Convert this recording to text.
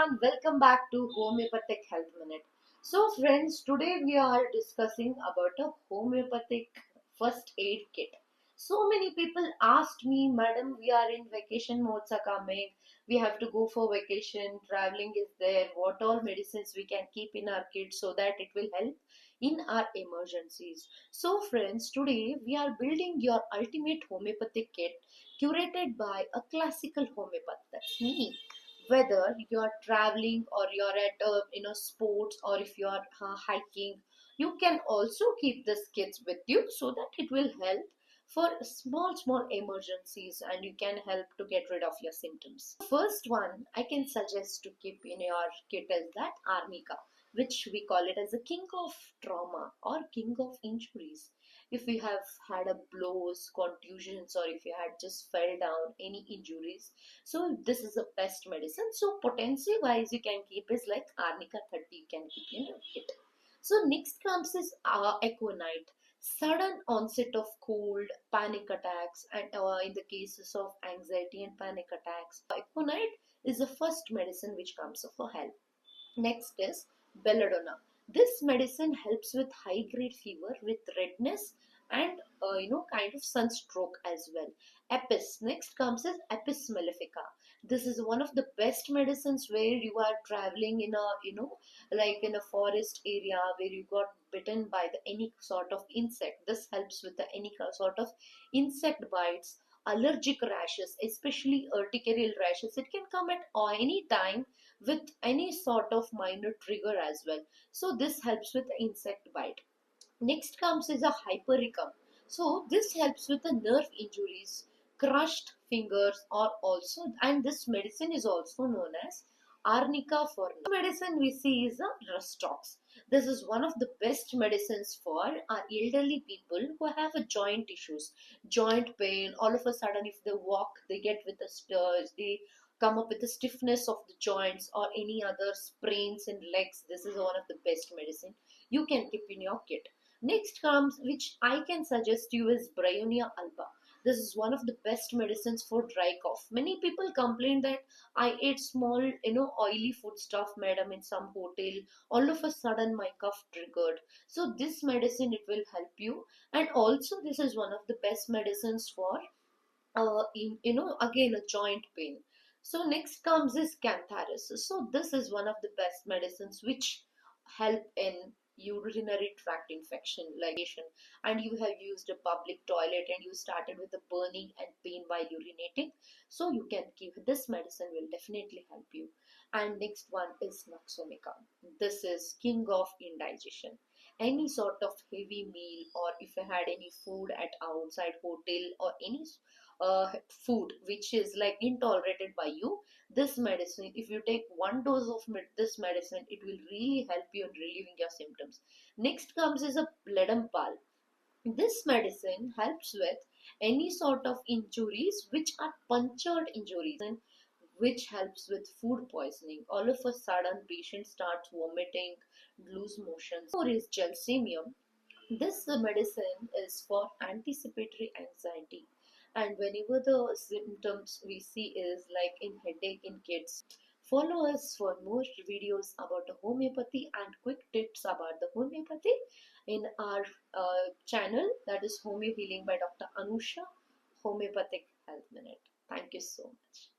everyone, welcome back to Homeopathic Health Minute. So friends, today we are discussing about a Homeopathic First Aid Kit. So many people asked me, Madam, we are in vacation modes are coming, we have to go for vacation, traveling is there, what all medicines we can keep in our kit so that it will help in our emergencies. So friends, today we are building your ultimate homeopathic kit curated by a classical homeopath, that's me. Whether you're traveling or you're at sports, or if you're hiking, you can also keep this kits with you so that it will help for small emergencies and you can help to get rid of your symptoms. First one I can suggest to keep in your kit is that arnica, which we call it as a king of trauma or king of injuries. If you have had a blows, contusions, or if you had just fell down, any injuries, so this is the best medicine. So potency wise you can keep is like arnica 30 you can keep in your kit. So next comes is equinite, sudden onset of cold, panic attacks, and in the cases of anxiety and panic attacks, equinite is the first medicine which comes for help. Next is belladonna. This medicine helps with high grade fever with redness and kind of sunstroke as well. Apis. Next comes is Apis mellifica. This is one of the best medicines where you are traveling in a like in a forest area where you got bitten by the any sort of insect. This helps with the any sort of insect bites, allergic rashes, especially urticarial rashes. It can come at any time with any sort of minor trigger as well. So this helps with the insect bite. Next comes is a hypericum. So this helps with the nerve injuries, crushed fingers, or also, and this medicine is also known as arnica for medicine we see is a rustox. This is one of the best medicines for our elderly people who have a joint issues, joint pain. All of a sudden, if they walk, they get with the they come up with the stiffness of the joints or any other sprains in legs. This is one of the best medicine you can keep in your kit. Next comes, which I can suggest you, is Bryonia alba. This is one of the best medicines for dry cough. Many people complain that I ate small, oily food stuff, madam, in some hotel. All of a sudden, my cough triggered. So this medicine it will help you, and also this is one of the best medicines for, again a joint pain. So next comes is cantharis. So this is one of the best medicines which help in urinary tract infection like, and you have used a public toilet and you started with the burning and pain while urinating, so you can keep this medicine will definitely help you. And next one is Naxomica. This is king of indigestion. Any sort of heavy meal, or if you had any food at outside hotel or any food which is like intolerated by you, this medicine, if you take one dose of this medicine, it will really help you in relieving your symptoms. Next comes is a ledum pal. This medicine helps with any sort of injuries which are punctured injuries, and which helps with food poisoning. All of a sudden patient starts vomiting, lose motion. Or is gelsemium. This medicine is for anticipatory anxiety, and whenever the symptoms we see is like in headache in kids. Follow us for more videos about the homeopathy and quick tips about the homeopathy in our channel, that is Homeo Healing by Dr. Anusha, Homeopathic Health Minute. Thank you so much.